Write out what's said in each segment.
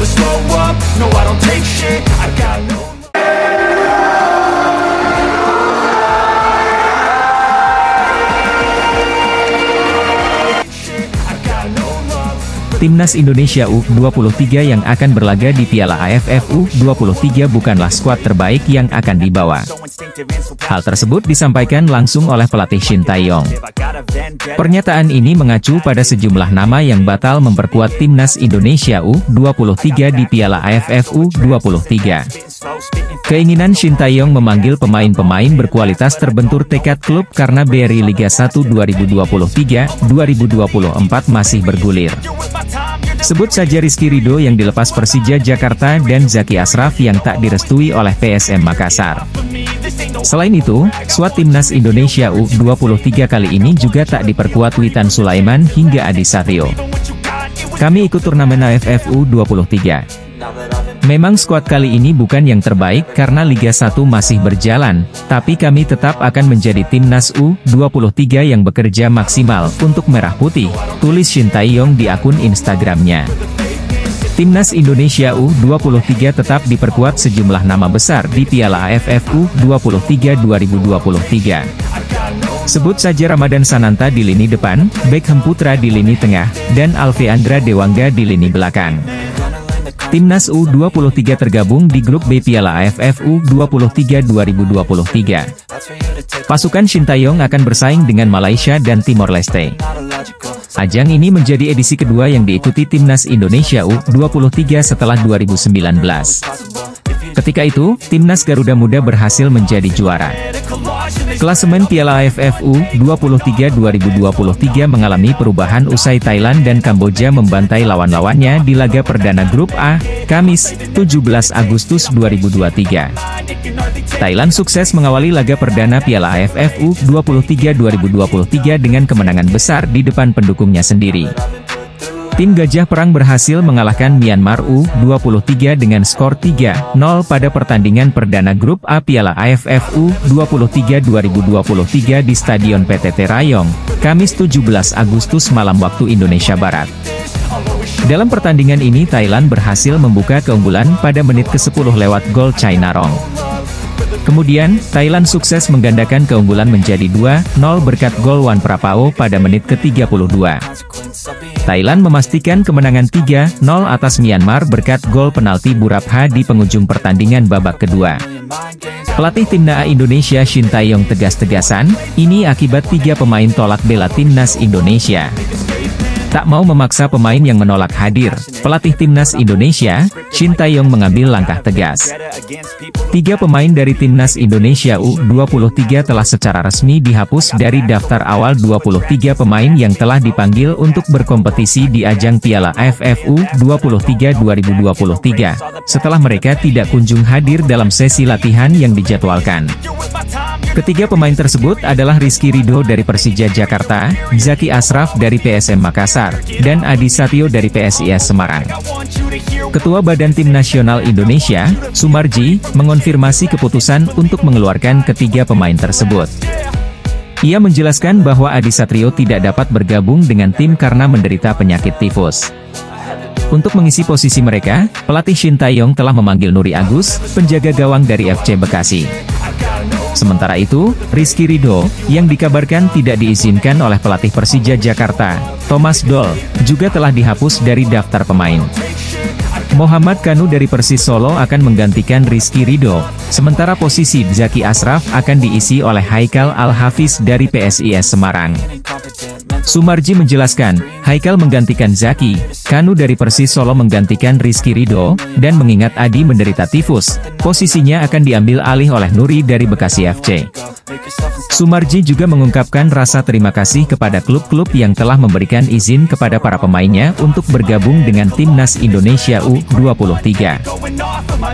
never slow up, no I don't take shit, I got no. Timnas Indonesia U23 yang akan berlaga di Piala AFF U23 bukanlah skuad terbaik yang akan dibawa. Hal tersebut disampaikan langsung oleh pelatih Shin Tae-yong. Pernyataan ini mengacu pada sejumlah nama yang batal memperkuat Timnas Indonesia U23 di Piala AFF U23. Keinginan Shin Tae-yong memanggil pemain-pemain berkualitas terbentur tekad klub karena BRI Liga 1 2023-2024 masih bergulir. Sebut saja Rizky Ridho yang dilepas Persija Jakarta dan Zaki Ashraf yang tak direstui oleh PSM Makassar. Selain itu, skuad Timnas Indonesia U23 kali ini juga tak diperkuat Witan Sulaiman hingga Adi Satrio. Kami ikut turnamen AFF U23. Memang skuad kali ini bukan yang terbaik karena Liga 1 masih berjalan, tapi kami tetap akan menjadi Timnas U23 yang bekerja maksimal untuk Merah Putih, tulis Shin Tae-yong di akun Instagramnya. Timnas Indonesia U23 tetap diperkuat sejumlah nama besar di Piala AFF U23 2023. Sebut saja Ramadan Sananta di lini depan, Beckham Putra di lini tengah, dan Alveandra Dewangga di lini belakang. Timnas U23 tergabung di grup B Piala AFF U23 2023. Pasukan Shin Tae-yong akan bersaing dengan Malaysia dan Timor Leste. Ajang ini menjadi edisi kedua yang diikuti Timnas Indonesia U23 setelah 2019. Ketika itu, Timnas Garuda Muda berhasil menjadi juara. Klasemen Piala AFF U23 2023 mengalami perubahan usai Thailand dan Kamboja membantai lawan-lawannya di laga perdana Grup A, Kamis, 17 Agustus 2023. Thailand sukses mengawali laga perdana Piala AFF U23 2023 dengan kemenangan besar di depan pendukungnya sendiri. Tim Gajah Perang berhasil mengalahkan Myanmar U23 dengan skor 3-0 pada pertandingan perdana Grup A Piala AFF U23 2023 di Stadion PTT Rayong, Kamis 17 Agustus malam waktu Indonesia Barat. Dalam pertandingan ini Thailand berhasil membuka keunggulan pada menit ke-10 lewat gol Chai Narong. Kemudian, Thailand sukses menggandakan keunggulan menjadi 2-0 berkat gol Wan Prapao pada menit ke-32. Thailand memastikan kemenangan 3-0 atas Myanmar berkat gol penalti Burapha di penghujung pertandingan babak kedua. Pelatih Timnas Indonesia Shin Tae-yong tegas-tegasan, ini akibat 3 pemain tolak bela Timnas Indonesia. Tak mau memaksa pemain yang menolak hadir, pelatih Timnas Indonesia, Shin Tae-yong mengambil langkah tegas. 3 pemain dari Timnas Indonesia U23 telah secara resmi dihapus dari daftar awal 23 pemain yang telah dipanggil untuk berkompetisi di ajang Piala AFF U23 2023, setelah mereka tidak kunjung hadir dalam sesi latihan yang dijadwalkan. Ketiga pemain tersebut adalah Rizky Ridho dari Persija Jakarta, Zaki Ashraf dari PSM Makassar, dan Adi Satrio dari PSIS Semarang. Ketua Badan Tim Nasional Indonesia, Sumarji, mengonfirmasi keputusan untuk mengeluarkan ketiga pemain tersebut. Ia menjelaskan bahwa Adi Satrio tidak dapat bergabung dengan tim karena menderita penyakit tifus. Untuk mengisi posisi mereka, pelatih Shin Tae-yong telah memanggil Nuri Agus, penjaga gawang dari FC Bekasi. Sementara itu, Rizky Ridho, yang dikabarkan tidak diizinkan oleh pelatih Persija Jakarta, Thomas Doll, juga telah dihapus dari daftar pemain. Muhammad Kanu dari Persis Solo akan menggantikan Rizky Ridho, sementara posisi Zaki Ashraf akan diisi oleh Haikal Al-Hafiz dari PSIS Semarang. Sumarji menjelaskan, Haikal menggantikan Zaki, Kanu dari Persis Solo menggantikan Rizky Ridho, dan mengingat Adi menderita tifus, posisinya akan diambil alih oleh Nuri dari Bekasi FC. Sumarji juga mengungkapkan rasa terima kasih kepada klub-klub yang telah memberikan izin kepada para pemainnya untuk bergabung dengan Timnas Indonesia U23.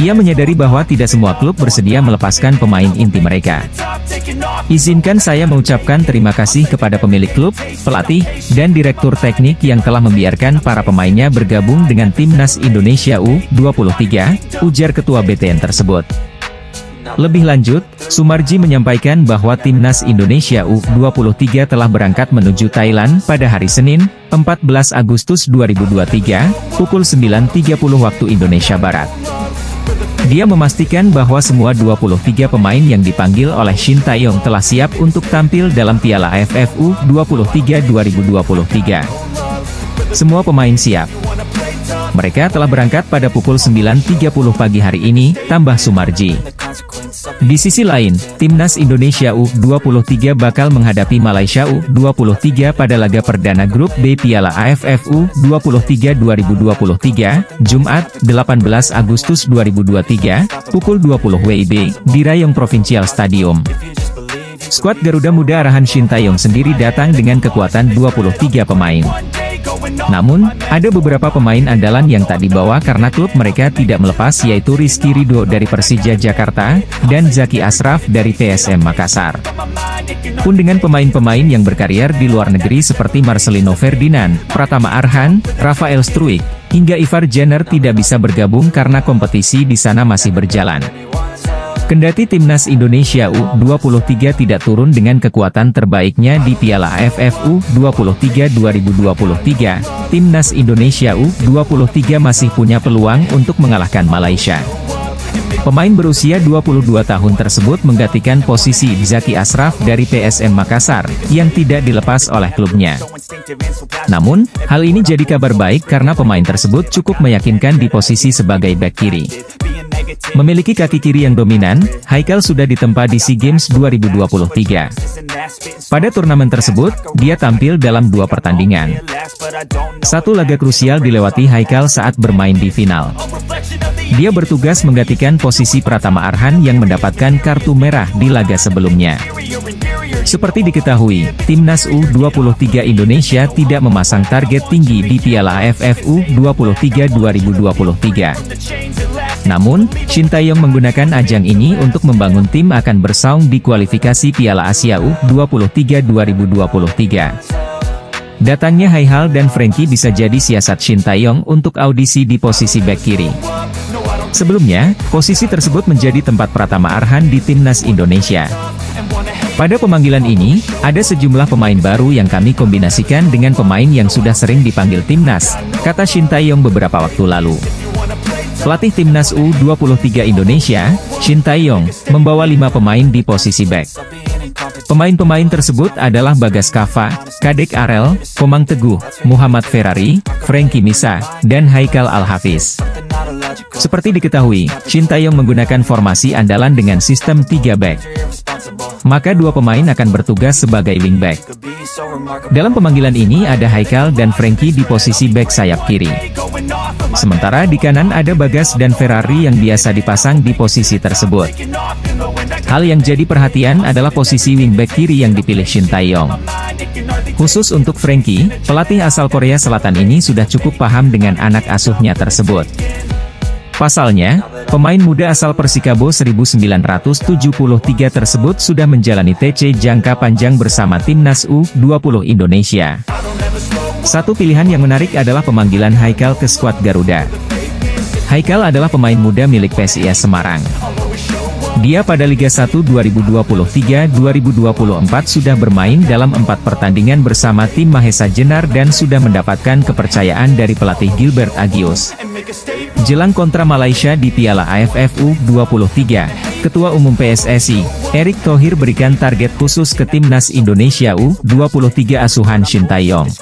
Ia menyadari bahwa tidak semua klub bersedia melepaskan pemain inti mereka. Izinkan saya mengucapkan terima kasih kepada pemilik klub, pelatih, dan direktur teknik yang telah membiarkan para pemainnya bergabung dengan Timnas Indonesia U23, ujar ketua BTN tersebut. Lebih lanjut, Sumarji menyampaikan bahwa Timnas Indonesia U23 telah berangkat menuju Thailand pada hari Senin, 14 Agustus 2023, pukul 9.30 waktu Indonesia Barat. Dia memastikan bahwa semua 23 pemain yang dipanggil oleh Shin Tae-yong telah siap untuk tampil dalam Piala AFF U23 2023. Semua pemain siap. Mereka telah berangkat pada pukul 9.30 pagi hari ini, tambah Sumarji. Di sisi lain, Timnas Indonesia U23 bakal menghadapi Malaysia U23 pada laga perdana grup B Piala AFF U23 2023, Jumat, 18 Agustus 2023, pukul 20 WIB, di Rayong Provincial Stadium. Skuad Garuda Muda arahan Shin Tae-yong sendiri datang dengan kekuatan 23 pemain. Namun, ada beberapa pemain andalan yang tak dibawa karena klub mereka tidak melepas, yaitu Rizky Ridho dari Persija Jakarta, dan Zaki Ashraf dari PSM Makassar. Pun dengan pemain-pemain yang berkarier di luar negeri seperti Marcelino Ferdinand, Pratama Arhan, Rafael Struijk, hingga Ivar Jenner tidak bisa bergabung karena kompetisi di sana masih berjalan. Kendati Timnas Indonesia U23 tidak turun dengan kekuatan terbaiknya di Piala AFF U23 2023, Timnas Indonesia U23 masih punya peluang untuk mengalahkan Malaysia. Pemain berusia 22 tahun tersebut menggantikan posisi Zaki Ashraf dari PSM Makassar, yang tidak dilepas oleh klubnya. Namun, hal ini jadi kabar baik karena pemain tersebut cukup meyakinkan di posisi sebagai bek kiri. Memiliki kaki kiri yang dominan, Haikal sudah ditempa di SEA Games 2023. Pada turnamen tersebut, dia tampil dalam 2 pertandingan. Satu laga krusial dilewati Haikal saat bermain di final. Dia bertugas menggantikan posisi Pratama Arhan yang mendapatkan kartu merah di laga sebelumnya. Seperti diketahui, Timnas U23 Indonesia tidak memasang target tinggi di Piala AFF U23 2023. Namun, Shin Tae-yong menggunakan ajang ini untuk membangun tim akan bersaing di kualifikasi Piala Asia U23 2023. Datangnya Haikal dan Frankie bisa jadi siasat Shin Tae-yong untuk audisi di posisi bek kiri. Sebelumnya, posisi tersebut menjadi tempat Pratama Arhan di Timnas Indonesia. Pada pemanggilan ini, ada sejumlah pemain baru yang kami kombinasikan dengan pemain yang sudah sering dipanggil Timnas, kata Shin Tae-yong beberapa waktu lalu. Pelatih Timnas U23 Indonesia, Shin Tae-yong, membawa 5 pemain di posisi bek. Pemain-pemain tersebut adalah Bagas Kava, Kadek Arel, Komang Teguh, Muhammad Ferrari, Frankie Misa, dan Haikal Al-Hafiz. Seperti diketahui, Shin Tae-yong menggunakan formasi andalan dengan sistem 3 bek. Maka 2 pemain akan bertugas sebagai wingback. Dalam pemanggilan ini ada Haikal dan Frankie di posisi bek sayap kiri. Sementara di kanan ada Bagas dan Ferrari yang biasa dipasang di posisi tersebut. Hal yang jadi perhatian adalah posisi wingback kiri yang dipilih Shin Tae-yong. Khusus untuk Frankie, pelatih asal Korea Selatan ini sudah cukup paham dengan anak asuhnya tersebut. Pasalnya, pemain muda asal Persikabo 1973 tersebut sudah menjalani TC jangka panjang bersama Timnas U20 Indonesia. Satu pilihan yang menarik adalah pemanggilan Haikal ke skuad Garuda. Haikal adalah pemain muda milik PSIS Semarang. Dia pada Liga 1 2023-2024 sudah bermain dalam 4 pertandingan bersama tim Mahesa Jenar dan sudah mendapatkan kepercayaan dari pelatih Gilbert Agius. Jelang kontra Malaysia di Piala AFF U23, Ketua Umum PSSI, Erick Thohir berikan target khusus ke Timnas Indonesia U23 asuhan Shin Tae-yong.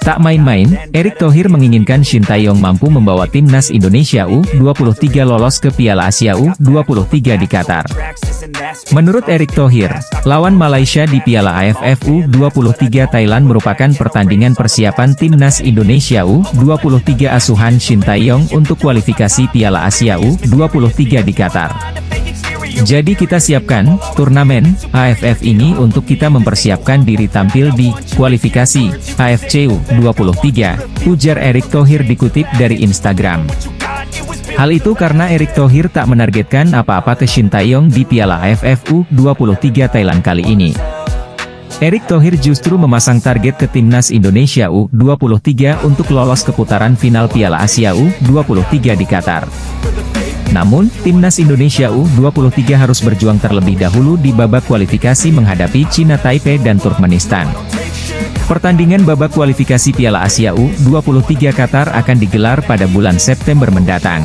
Tak main-main, Erick Thohir menginginkan Shin Tae-yong mampu membawa Timnas Indonesia U23 lolos ke Piala Asia U23 di Qatar. Menurut Erick Thohir, lawan Malaysia di Piala AFF U23 Thailand merupakan pertandingan persiapan Timnas Indonesia U23 asuhan Shin Tae-yong untuk kualifikasi Piala Asia U23 di Qatar. Jadi kita siapkan turnamen AFF ini untuk kita mempersiapkan diri tampil di kualifikasi AFC U23, ujar Erick Thohir dikutip dari Instagram. Hal itu karena Erick Thohir tak menargetkan apa-apa ke Shin Tae-yong di Piala AFF U23 Thailand kali ini. Erick Thohir justru memasang target ke Timnas Indonesia U23 untuk lolos ke putaran final Piala Asia U23 di Qatar. Namun, timnas Indonesia U23 harus berjuang terlebih dahulu di babak kualifikasi menghadapi China Taipei dan Turkmenistan. Pertandingan babak kualifikasi Piala Asia U23 Qatar akan digelar pada bulan September mendatang.